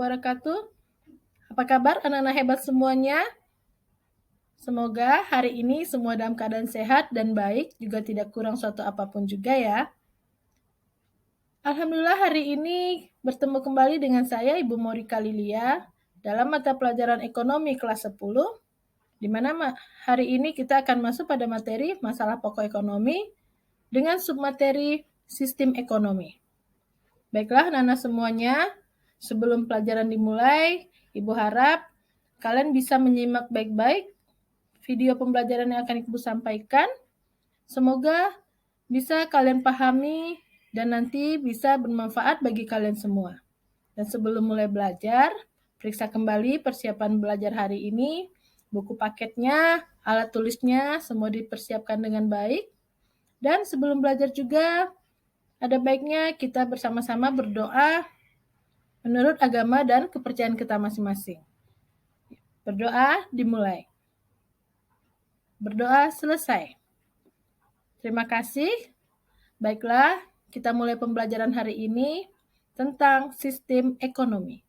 wabarakatuh. Apa kabar anak-anak hebat semuanya? Semoga hari ini semua dalam keadaan sehat dan baik, juga tidak kurang suatu apapun juga ya. Alhamdulillah hari ini bertemu kembali dengan saya Ibu Morika Lilia dalam mata pelajaran ekonomi kelas 10, di mana hari ini kita akan masuk pada materi masalah pokok ekonomi dengan submateri sistem ekonomi. Baiklah anak-anak semuanya, sebelum pelajaran dimulai, Ibu harap kalian bisa menyimak baik-baik video pembelajaran yang akan Ibu sampaikan. Semoga bisa kalian pahami dan nanti bisa bermanfaat bagi kalian semua. Dan sebelum mulai belajar, periksa kembali persiapan belajar hari ini, buku paketnya, alat tulisnya, semua dipersiapkan dengan baik. Dan sebelum belajar juga, ada baiknya kita bersama-sama berdoa menurut agama dan kepercayaan kita masing-masing. Berdoa dimulai. Berdoa selesai. Terima kasih. Baiklah, kita mulai pembelajaran hari ini tentang sistem ekonomi.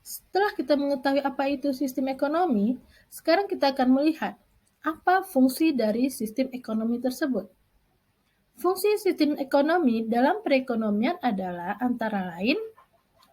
Setelah kita mengetahui apa itu sistem ekonomi, sekarang kita akan melihat apa fungsi dari sistem ekonomi tersebut. Fungsi sistem ekonomi dalam perekonomian adalah antara lain: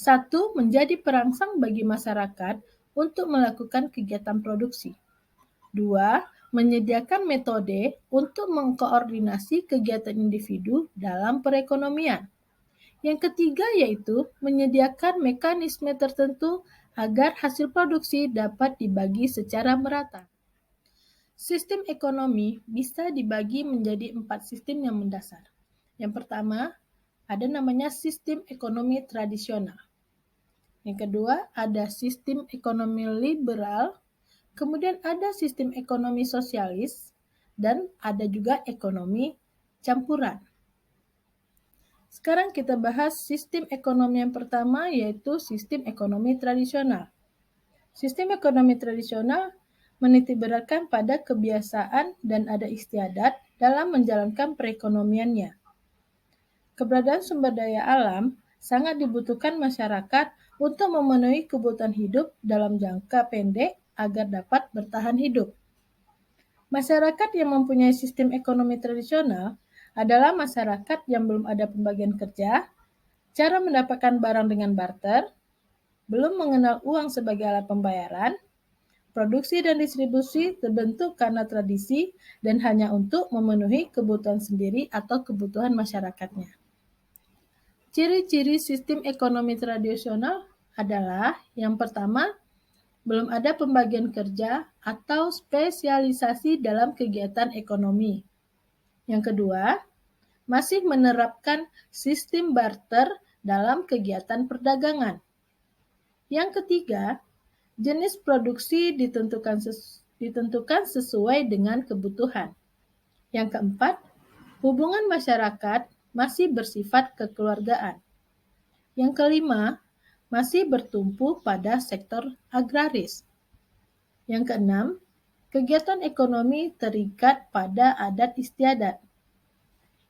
1. Menjadi perangsang bagi masyarakat untuk melakukan kegiatan produksi. 2. Menyediakan metode untuk mengkoordinasi kegiatan individu dalam perekonomian. Yang ketiga yaitu menyediakan mekanisme tertentu agar hasil produksi dapat dibagi secara merata. Sistem ekonomi bisa dibagi menjadi 4 sistem yang mendasar. Yang pertama, ada namanya sistem ekonomi tradisional. Yang kedua, ada sistem ekonomi liberal, kemudian ada sistem ekonomi sosialis, dan ada juga ekonomi campuran. Sekarang kita bahas sistem ekonomi yang pertama, yaitu sistem ekonomi tradisional. Sistem ekonomi tradisional menitikberatkan pada kebiasaan dan adat istiadat dalam menjalankan perekonomiannya. Keberadaan sumber daya alam sangat dibutuhkan masyarakat untuk memenuhi kebutuhan hidup dalam jangka pendek agar dapat bertahan hidup. Masyarakat yang mempunyai sistem ekonomi tradisional adalah masyarakat yang belum ada pembagian kerja, cara mendapatkan barang dengan barter, belum mengenal uang sebagai alat pembayaran, produksi dan distribusi terbentuk karena tradisi dan hanya untuk memenuhi kebutuhan sendiri atau kebutuhan masyarakatnya. Ciri-ciri sistem ekonomi tradisional adalah yang pertama, belum ada pembagian kerja atau spesialisasi dalam kegiatan ekonomi. Yang kedua, masih menerapkan sistem barter dalam kegiatan perdagangan. Yang ketiga, jenis produksi ditentukan sesuai dengan kebutuhan. Yang keempat, hubungan masyarakat masih bersifat kekeluargaan. Yang kelima, masih bertumpu pada sektor agraris. Yang keenam, kegiatan ekonomi terikat pada adat istiadat.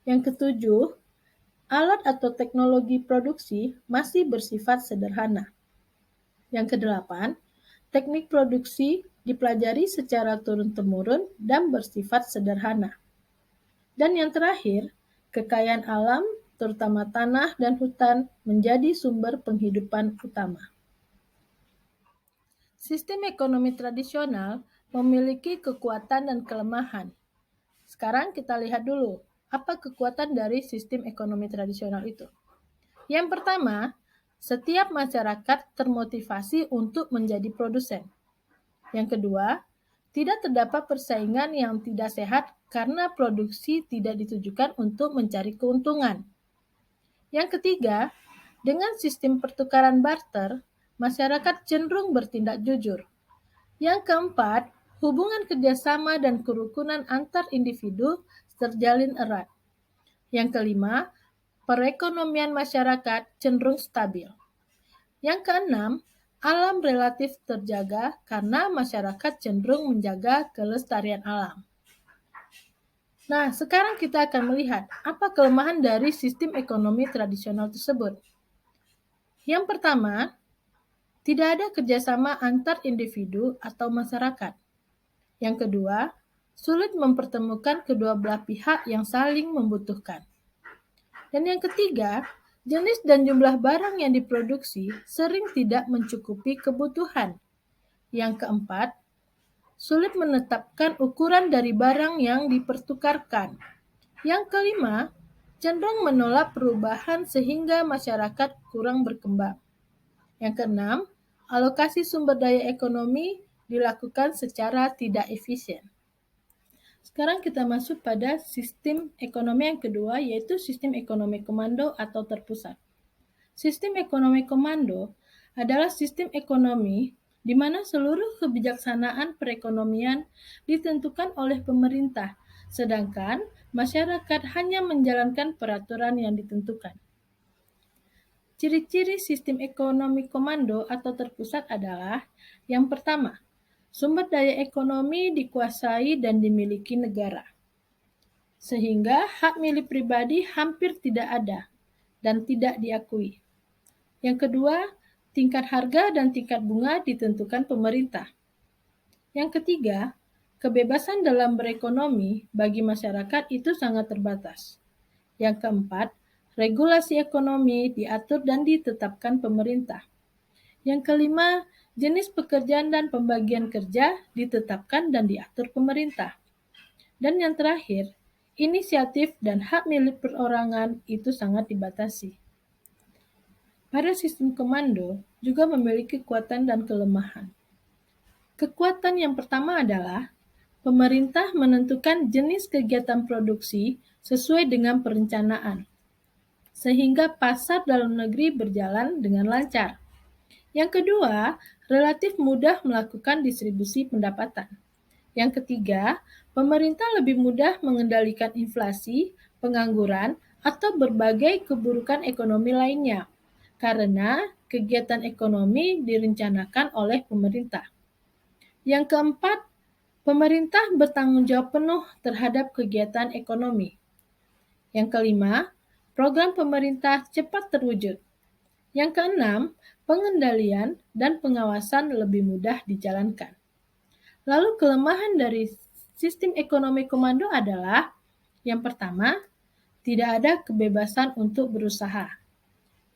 Yang ketujuh, alat atau teknologi produksi masih bersifat sederhana. Yang kedelapan, teknik produksi dipelajari secara turun-temurun dan bersifat sederhana. Dan yang terakhir, kekayaan alam, terutama tanah dan hutan, menjadi sumber penghidupan utama. Sistem ekonomi tradisional memiliki kekuatan dan kelemahan. Sekarang kita lihat dulu, apa kekuatan dari sistem ekonomi tradisional itu. Yang pertama, setiap masyarakat termotivasi untuk menjadi produsen. Yang kedua, tidak terdapat persaingan yang tidak sehat karena produksi tidak ditujukan untuk mencari keuntungan. Yang ketiga, dengan sistem pertukaran barter, masyarakat cenderung bertindak jujur. Yang keempat, hubungan kerjasama dan kerukunan antar individu terjalin erat. Yang kelima, perekonomian masyarakat cenderung stabil. Yang keenam, alam relatif terjaga karena masyarakat cenderung menjaga kelestarian alam. Nah, sekarang kita akan melihat apa kelemahan dari sistem ekonomi tradisional tersebut. Yang pertama, tidak ada kerjasama antar individu atau masyarakat. Yang kedua, sulit mempertemukan kedua belah pihak yang saling membutuhkan. Dan yang ketiga, jenis dan jumlah barang yang diproduksi sering tidak mencukupi kebutuhan. Yang keempat, sulit menetapkan ukuran dari barang yang dipertukarkan. Yang kelima, cenderung menolak perubahan sehingga masyarakat kurang berkembang. Yang keenam, alokasi sumber daya ekonomi dilakukan secara tidak efisien. Sekarang kita masuk pada sistem ekonomi yang kedua, yaitu sistem ekonomi komando atau terpusat. Sistem ekonomi komando adalah sistem ekonomi di mana seluruh kebijaksanaan perekonomian ditentukan oleh pemerintah, sedangkan masyarakat hanya menjalankan peraturan yang ditentukan. Ciri-ciri sistem ekonomi komando atau terpusat adalah yang pertama, sumber daya ekonomi dikuasai dan dimiliki negara, sehingga hak milik pribadi hampir tidak ada dan tidak diakui. Yang kedua, tingkat harga dan tingkat bunga ditentukan pemerintah. Yang ketiga, kebebasan dalam berekonomi bagi masyarakat itu sangat terbatas. Yang keempat, regulasi ekonomi diatur dan ditetapkan pemerintah. Yang kelima, jenis pekerjaan dan pembagian kerja ditetapkan dan diatur pemerintah. Dan yang terakhir, inisiatif dan hak milik perorangan itu sangat dibatasi. Pada sistem komando juga memiliki kekuatan dan kelemahan. Kekuatan yang pertama adalah pemerintah menentukan jenis kegiatan produksi sesuai dengan perencanaan, sehingga pasar dalam negeri berjalan dengan lancar. Yang kedua, relatif mudah melakukan distribusi pendapatan. Yang ketiga, pemerintah lebih mudah mengendalikan inflasi, pengangguran, atau berbagai keburukan ekonomi lainnya, karena kegiatan ekonomi direncanakan oleh pemerintah. Yang keempat, pemerintah bertanggung jawab penuh terhadap kegiatan ekonomi. Yang kelima, program pemerintah cepat terwujud. Yang keenam, pengendalian dan pengawasan lebih mudah dijalankan. Lalu kelemahan dari sistem ekonomi komando adalah yang pertama, tidak ada kebebasan untuk berusaha.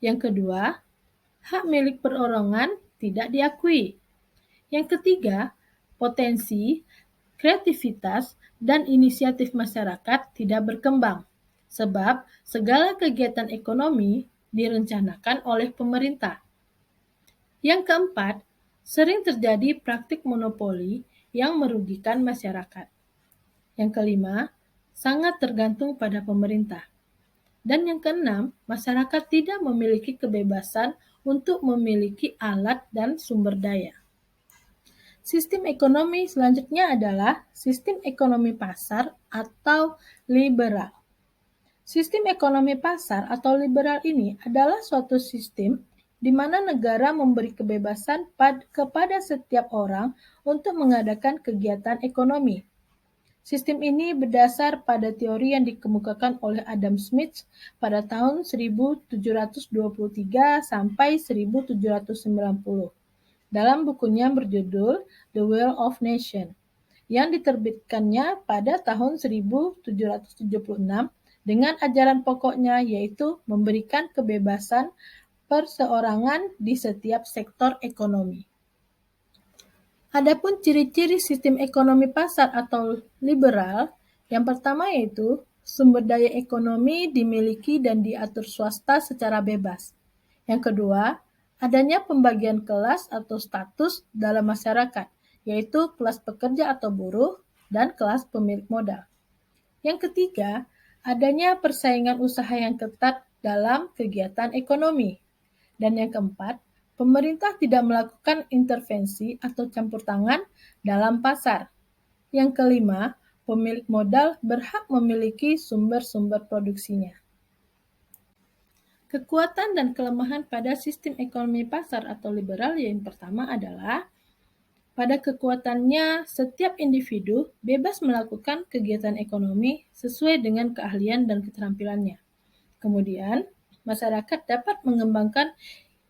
Yang kedua, hak milik perorangan tidak diakui. Yang ketiga, potensi, kreativitas, dan inisiatif masyarakat tidak berkembang, sebab segala kegiatan ekonomi direncanakan oleh pemerintah. Yang keempat, sering terjadi praktik monopoli yang merugikan masyarakat. Yang kelima, sangat tergantung pada pemerintah. Dan yang keenam, masyarakat tidak memiliki kebebasan untuk memiliki alat dan sumber daya. Sistem ekonomi selanjutnya adalah sistem ekonomi pasar atau liberal. Sistem ekonomi pasar atau liberal ini adalah suatu sistem di mana negara memberi kebebasan kepada setiap orang untuk mengadakan kegiatan ekonomi. Sistem ini berdasar pada teori yang dikemukakan oleh Adam Smith pada tahun 1723 sampai 1790 dalam bukunya berjudul The Will of Nation yang diterbitkannya pada tahun 1776 dengan ajaran pokoknya yaitu memberikan kebebasan perseorangan di setiap sektor ekonomi. Adapun ciri-ciri sistem ekonomi pasar atau liberal, yang pertama yaitu sumber daya ekonomi dimiliki dan diatur swasta secara bebas. Yang kedua, adanya pembagian kelas atau status dalam masyarakat, yaitu kelas pekerja atau buruh dan kelas pemilik modal. Yang ketiga, adanya persaingan usaha yang ketat dalam kegiatan ekonomi. Dan yang keempat, pemerintah tidak melakukan intervensi atau campur tangan dalam pasar. Yang kelima, pemilik modal berhak memiliki sumber-sumber produksinya. Kekuatan dan kelemahan pada sistem ekonomi pasar atau liberal yang pertama adalah Pada kekuatannya, setiap individu bebas melakukan kegiatan ekonomi sesuai dengan keahlian dan keterampilannya. Kemudian, masyarakat dapat mengembangkan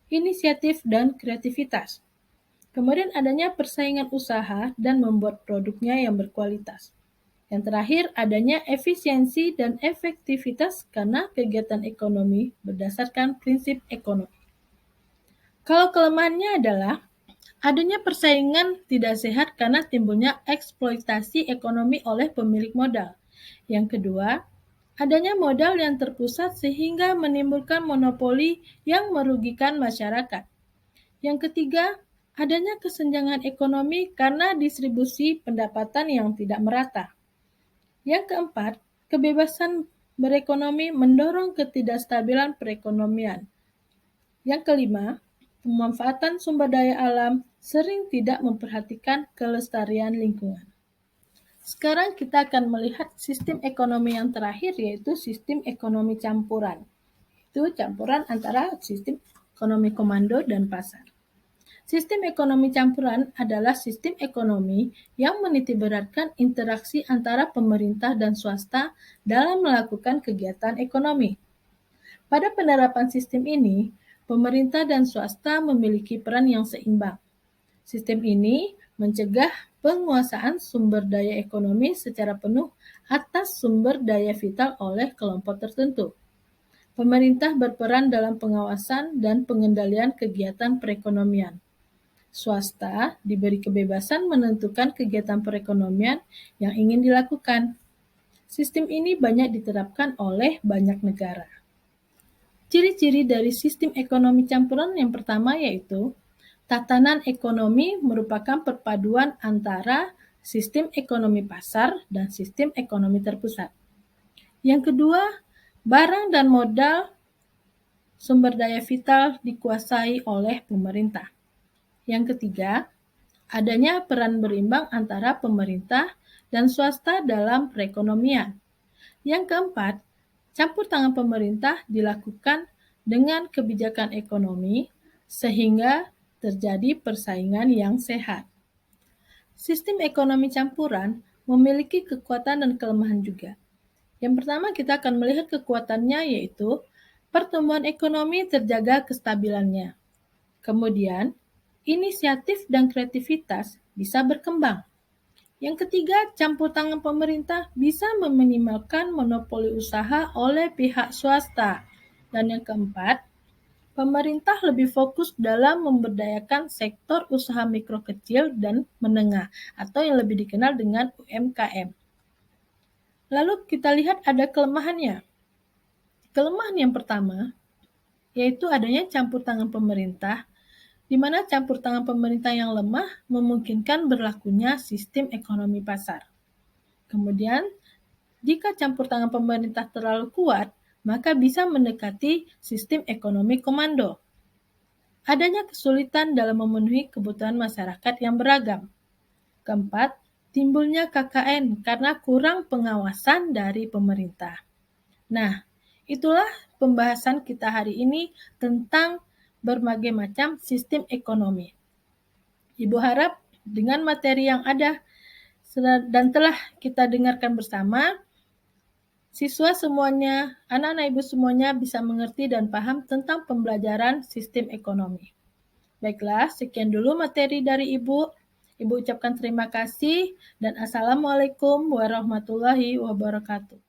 inisiatif dan kreativitas. Kemudian adanya persaingan usaha dan membuat produknya yang berkualitas. Yang terakhir, adanya efisiensi dan efektivitas karena kegiatan ekonomi berdasarkan prinsip ekonomi. Kalau kelemahannya adalah adanya persaingan tidak sehat karena timbulnya eksploitasi ekonomi oleh pemilik modal. Yang kedua, adanya modal yang terpusat sehingga menimbulkan monopoli yang merugikan masyarakat. Yang ketiga, adanya kesenjangan ekonomi karena distribusi pendapatan yang tidak merata. Yang keempat, kebebasan berekonomi mendorong ketidakstabilan perekonomian. Yang kelima, pemanfaatan sumber daya alam sering tidak memperhatikan kelestarian lingkungan. Sekarang kita akan melihat sistem ekonomi yang terakhir, yaitu sistem ekonomi campuran. Itu campuran antara sistem ekonomi komando dan pasar. Sistem ekonomi campuran adalah sistem ekonomi yang menitikberatkan interaksi antara pemerintah dan swasta dalam melakukan kegiatan ekonomi. Pada penerapan sistem ini, pemerintah dan swasta memiliki peran yang seimbang. Sistem ini mencegah penguasaan sumber daya ekonomi secara penuh atas sumber daya vital oleh kelompok tertentu. Pemerintah berperan dalam pengawasan dan pengendalian kegiatan perekonomian. Swasta diberi kebebasan menentukan kegiatan perekonomian yang ingin dilakukan. Sistem ini banyak diterapkan oleh banyak negara. Ciri-ciri dari sistem ekonomi campuran yang pertama yaitu tatanan ekonomi merupakan perpaduan antara sistem ekonomi pasar dan sistem ekonomi terpusat. Yang kedua, barang dan modal sumber daya vital dikuasai oleh pemerintah. Yang ketiga, adanya peran berimbang antara pemerintah dan swasta dalam perekonomian. Yang keempat, campur tangan pemerintah dilakukan dengan kebijakan ekonomi sehingga terjadi persaingan yang sehat. Sistem ekonomi campuran memiliki kekuatan dan kelemahan juga. Yang pertama, kita akan melihat kekuatannya yaitu pertumbuhan ekonomi terjaga kestabilannya. Kemudian, inisiatif dan kreativitas bisa berkembang. Yang ketiga, campur tangan pemerintah bisa meminimalkan monopoli usaha oleh pihak swasta. Dan yang keempat, pemerintah lebih fokus dalam memberdayakan sektor usaha mikro kecil dan menengah atau yang lebih dikenal dengan UMKM. Lalu kita lihat ada kelemahannya. Kelemahan yang pertama yaitu adanya campur tangan pemerintah, di mana campur tangan pemerintah yang lemah memungkinkan berlakunya sistem ekonomi pasar. Kemudian, jika campur tangan pemerintah terlalu kuat, maka bisa mendekati sistem ekonomi komando. Adanya kesulitan dalam memenuhi kebutuhan masyarakat yang beragam. Keempat, timbulnya KKN karena kurang pengawasan dari pemerintah. Nah, itulah pembahasan kita hari ini tentang berbagai macam sistem ekonomi. Ibu harap dengan materi yang ada dan telah kita dengarkan bersama, siswa semuanya, anak-anak ibu semuanya bisa mengerti dan paham tentang pembelajaran sistem ekonomi. Baiklah, sekian dulu materi dari Ibu. Ibu ucapkan terima kasih dan Assalamualaikum warahmatullahi wabarakatuh.